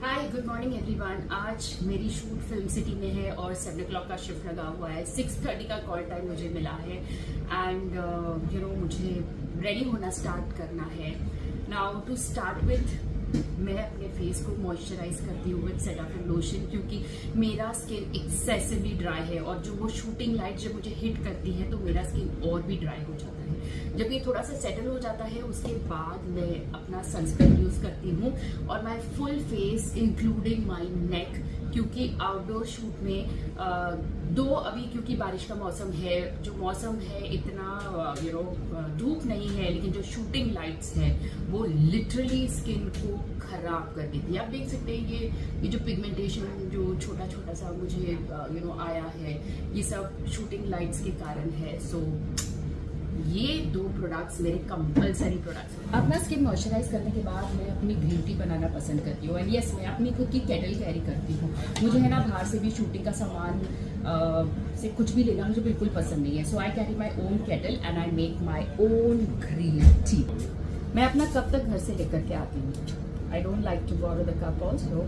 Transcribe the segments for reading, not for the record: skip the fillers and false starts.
Hi good morning everyone. आज मेरी shoot film city में है और 7 o'clock का शिफ्ट लगा हुआ है। 6:30 का कॉल टाइम मुझे मिला है एंड मुझे रेडी होना स्टार्ट करना है। नाउ टू स्टार्ट विथ मैं अपने फेस को मॉइस्चराइज करती हूँ विद सेटाफिल लोशन, क्योंकि मेरा स्किन एक्सेसिवली ड्राई है और जो वो शूटिंग लाइट जब मुझे हिट करती है तो मेरा स्किन और भी ड्राई हो जाता है। जब ये थोड़ा सा सेटल हो जाता है उसके बाद मैं अपना सनस्क्रीन यूज करती हूँ और my full face including my नेक, क्योंकि आउटडोर शूट में अभी क्योंकि बारिश का मौसम है, जो मौसम है इतना धूप नहीं है, लेकिन जो शूटिंग लाइट्स है वो लिटरली स्किन को खराब कर देती है। आप देख सकते हैं ये जो पिगमेंटेशन जो छोटा छोटा सा मुझे आया है, ये सब शूटिंग लाइट्स के कारण है। सो ये 2 प्रोडक्ट्स मेरे कंपल्सरी प्रोडक्ट्स हैं। अपना स्किन मॉइस्चराइज करने के बाद मैं अपनी ग्रीन टी बनाना पसंद करती हूँ। एंड यस, मैं अपनी खुद की केटल कैरी करती हूँ। मुझे है ना बाहर से भी शूटिंग का सामान से कुछ भी लेना मुझे बिल्कुल पसंद नहीं है। So I carry my own kettle and I make my own green tea. मैं अपना कप तक घर से लेकर के आती हूँ। I don't like to borrow the cup also.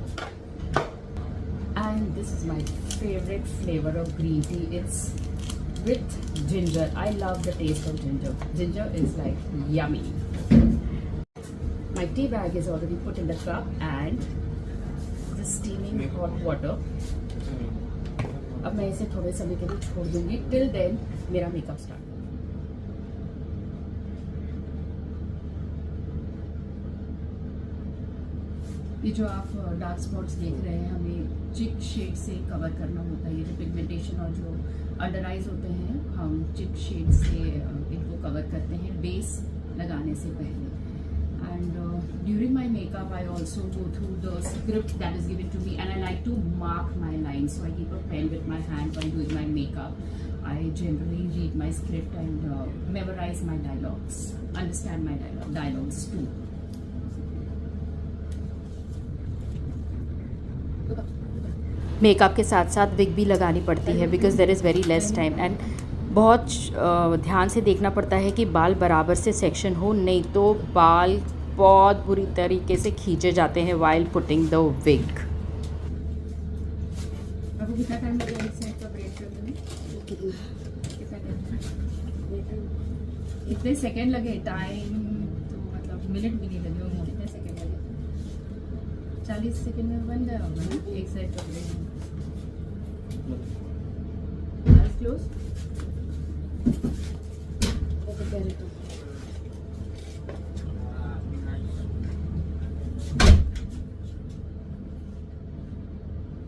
And this is my favourite flavour of green tea. It's with ginger. I love the taste of ginger. Ginger is like yummy. My tea bag is already put in the cup and the steaming hot water. अब मैं इसे थोड़े समय के लिए छोड़ दूंगी। Till then मेरा मेकअप स्टार्ट। ये जो आप डार्क स्पॉट्स देख रहे हैं, हमें चिक शेड से कवर करना होता है। ये जो पिगमेंटेशन और जो अंडर आइज होते हैं, हम चिक शेड से इनको कवर करते हैं बेस लगाने से पहले। And during my makeup I also go through the script that is given to me and I like to mark my line. So I keep a pen with my hand while doing my makeup. I generally read my script and memorize my dialogues, understand my dialogues too. Makeup के साथ साथ wig भी लगानी पड़ती है because there is very less time and बहुत ध्यान से देखना पड़ता है कि बाल बराबर से सेक्शन हो, नहीं तो बाल बहुत बुरी तरीके से खींचे जाते हैं वाइल पुटिंग द विग। कितना टाइम लगेगा इस साइड का ब्रेड करने में? इतने सेकंड लगे? टाइम तो मतलब मिनट भी नहीं लगे होंगे। कितने सेकंड लगे? 40 सेकंड में बन गया होगा ना एक साइड का ब्रेड। Eyes closed.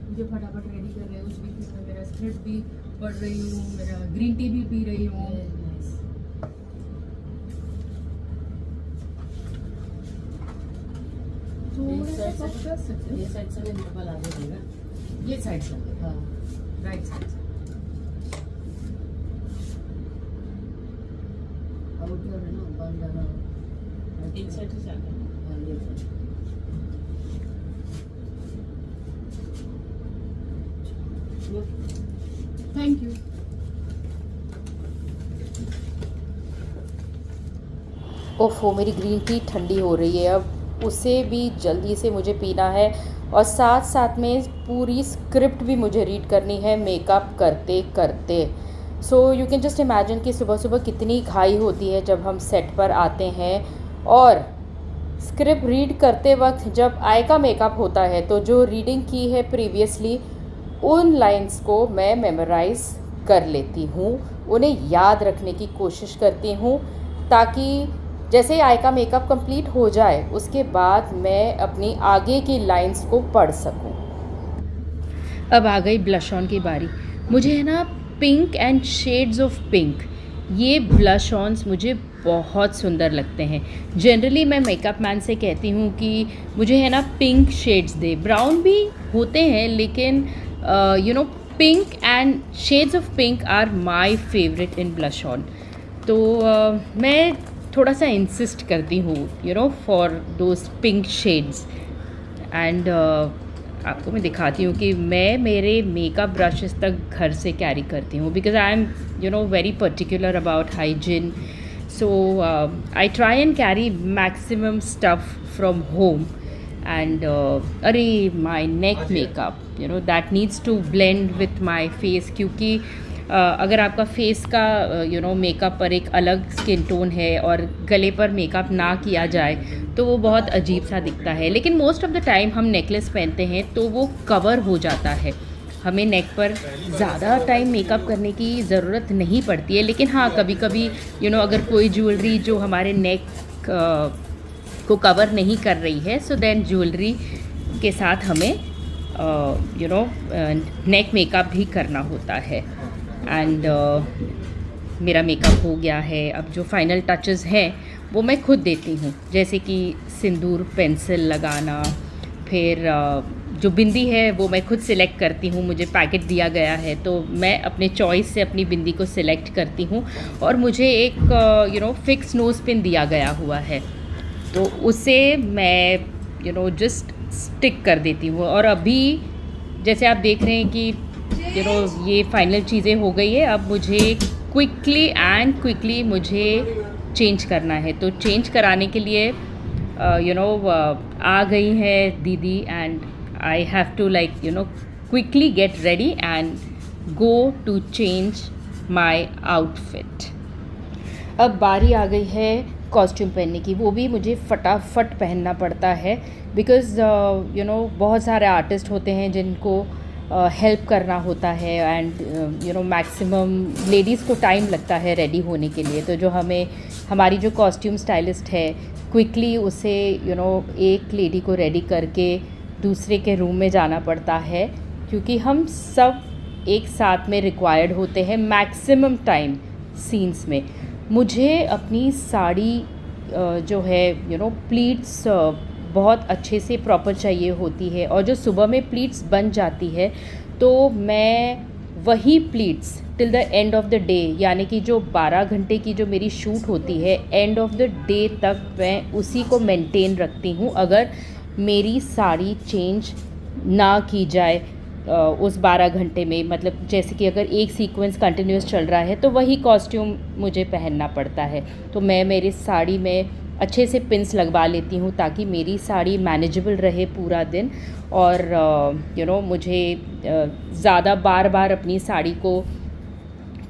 मुझे फटाफट रेडी कर रहे हैं। उस बीच में मेरा स्क्रिप्ट भी पढ़ रही हूँ, मेरा ग्रीन टी भी पी रही हूँ। ये साइड से इंटरवल आगे देगा। ये साइड से, हाँ, राइट साइड से। आउटर है ना, बंद है ना, इन साइड से आगे। हाँ, ये साइड। Thank you. ओफो, मेरी ग्रीन टी ठंडी हो रही है, अब उसे भी जल्दी से मुझे पीना है और साथ साथ में पूरी स्क्रिप्ट भी मुझे रीड करनी है मेकअप करते करते। So you can just imagine कि सुबह सुबह कितनी घाई होती है जब हम सेट पर आते हैं और स्क्रिप्ट रीड करते वक्त जब आई का मेकअप होता है तो जो रीडिंग की है प्रीवियसली उन लाइंस को मैं मेमोराइज कर लेती हूँ, उन्हें याद रखने की कोशिश करती हूँ ताकि जैसे आई का मेकअप कंप्लीट हो जाए उसके बाद मैं अपनी आगे की लाइंस को पढ़ सकूं। अब आ गई ब्लश ऑन की बारी। मुझे है ना pink and shades of pink, ये ब्लश ऑन्स मुझे बहुत सुंदर लगते हैं। जनरली मैं मेकअप मैन से कहती हूँ कि मुझे है ना पिंक शेड्स दे। ब्राउन भी होते हैं लेकिन pink and shades of pink are my favourite in blush on. तो मैं थोड़ा सा इंसिस्ट करती हूँ for those pink shades. And आपको मैं दिखाती हूँ कि मैं मेरे मेकअप ब्रशेस तक घर से कैरी करती हूँ because I am very particular about hygiene. So I try and carry maximum stuff from home and अरे my neck makeup, you know, that needs to blend with my face, क्योंकि अगर आपका face का you know makeup पर एक अलग skin tone है और गले पर मेकअप ना किया जाए तो वो बहुत अजीब सा दिखता है। लेकिन मोस्ट ऑफ़ द टाइम हम नेकलेस पहनते हैं तो वो कवर हो जाता है, हमें नेक पर ज़्यादा टाइम मेकअप करने की ज़रूरत नहीं पड़ती है। लेकिन हाँ, कभी कभी यू नो अगर कोई ज्वेलरी जो हमारे नेक को कवर नहीं कर रही है, सो देन ज्वेलरी के साथ हमें यू नो नेक मेकअप भी करना होता है। एंड मेरा मेकअप हो गया है, अब जो फाइनल टचेस हैं वो मैं खुद देती हूँ, जैसे कि सिंदूर पेंसिल लगाना, फिर जो बिंदी है वो मैं खुद सिलेक्ट करती हूँ। मुझे पैकेट दिया गया है तो मैं अपने चॉइस से अपनी बिंदी को सिलेक्ट करती हूँ, और मुझे एक you know fix nose pin दिया गया हुआ है तो उसे मैं यू नो जस्ट स्टिक कर देती हूँ। और अभी जैसे आप देख रहे हैं कि यू नो ये फाइनल चीज़ें हो गई है, अब मुझे क्विकली मुझे चेंज करना है। तो चेंज कराने के लिए यू नो आ गई है दीदी, and I have to like you know quickly get ready and go to change my outfit. अब बारी आ गई है कॉस्ट्यूम पहनने की, वो भी मुझे फटाफट पहनना पड़ता है बिकॉज़ यू नो बहुत सारे आर्टिस्ट होते हैं जिनको हेल्प करना होता है, and you know maximum ladies को टाइम लगता है रेडी होने के लिए। तो जो हमारी जो कॉस्ट्यूम स्टाइलिस्ट है क्विकली उसे यू नो एक लेडी को रेडी करके दूसरे के रूम में जाना पड़ता है, क्योंकि हम सब एक साथ में रिक्वायर्ड होते हैं मैक्सिमम टाइम सीन्स में। मुझे अपनी साड़ी जो है यू नो प्लीट्स बहुत अच्छे से प्रॉपर चाहिए होती है, और जो सुबह में प्लीट्स बन जाती है तो मैं वही pleats till the end of the day, यानी कि जो 12 घंटे की जो मेरी शूट होती है एंड ऑफ द डे तक मैं उसी को मेंटेन रखती हूँ। अगर मेरी साड़ी चेंज ना की जाए उस 12 घंटे में, मतलब जैसे कि अगर एक सीक्वेंस कंटिन्यूस चल रहा है तो वही कॉस्ट्यूम मुझे पहनना पड़ता है। तो मैं मेरी साड़ी में अच्छे से पिन्स लगवा लेती हूँ ताकि मेरी साड़ी मैनेजेबल रहे पूरा दिन, और यू नो मुझे ज़्यादा बार बार अपनी साड़ी को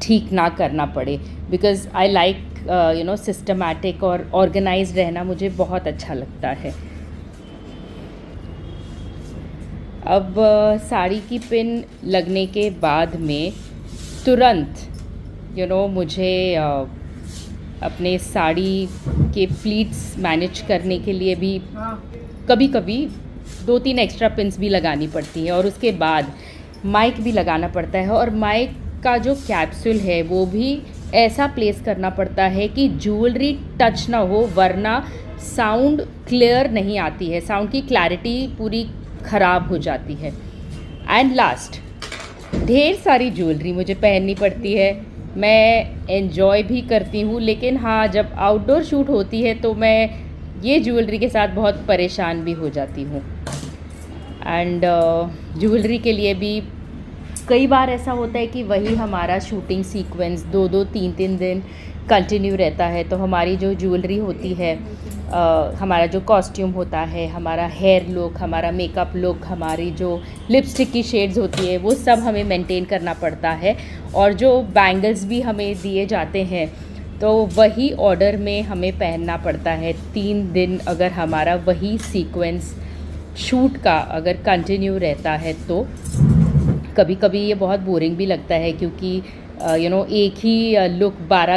ठीक ना करना पड़े, because I like you no systematic और ऑर्गेनाइज्ड रहना मुझे बहुत अच्छा लगता है। अब साड़ी की पिन लगने के बाद में तुरंत यू नो मुझे अपने साड़ी के प्लीट्स मैनेज करने के लिए भी कभी कभी 2-3 एक्स्ट्रा पिन्स भी लगानी पड़ती है, और उसके बाद माइक भी लगाना पड़ता है। और माइक का जो कैप्सूल है वो भी ऐसा प्लेस करना पड़ता है कि ज्वेलरी टच ना हो, वरना साउंड क्लियर नहीं आती है, साउंड की क्लैरिटी पूरी ख़राब हो जाती है। एंड लास्ट, ढेर सारी ज्वेलरी मुझे पहननी पड़ती है। मैं एन्जॉय भी करती हूँ, लेकिन हाँ जब आउटडोर शूट होती है तो मैं ये ज्वेलरी के साथ बहुत परेशान भी हो जाती हूँ। एंड ज्वेलरी के लिए भी कई बार ऐसा होता है कि वही हमारा शूटिंग सीक्वेंस 2-2, 3-3 दिन कंटिन्यू रहता है, तो हमारी जो ज्वेलरी होती है, हमारा जो कॉस्ट्यूम होता है, हमारा हेयर लुक, हमारा मेकअप लुक, हमारी जो लिपस्टिक की शेड्स होती है, वो सब हमें मेंटेन करना पड़ता है। और जो बैंगल्स भी हमें दिए जाते हैं तो वही ऑर्डर में हमें पहनना पड़ता है। 3 दिन अगर हमारा वही सीक्वेंस शूट का अगर कंटिन्यू रहता है तो कभी कभी ये बहुत बोरिंग भी लगता है, क्योंकि यू नो एक ही लुक 12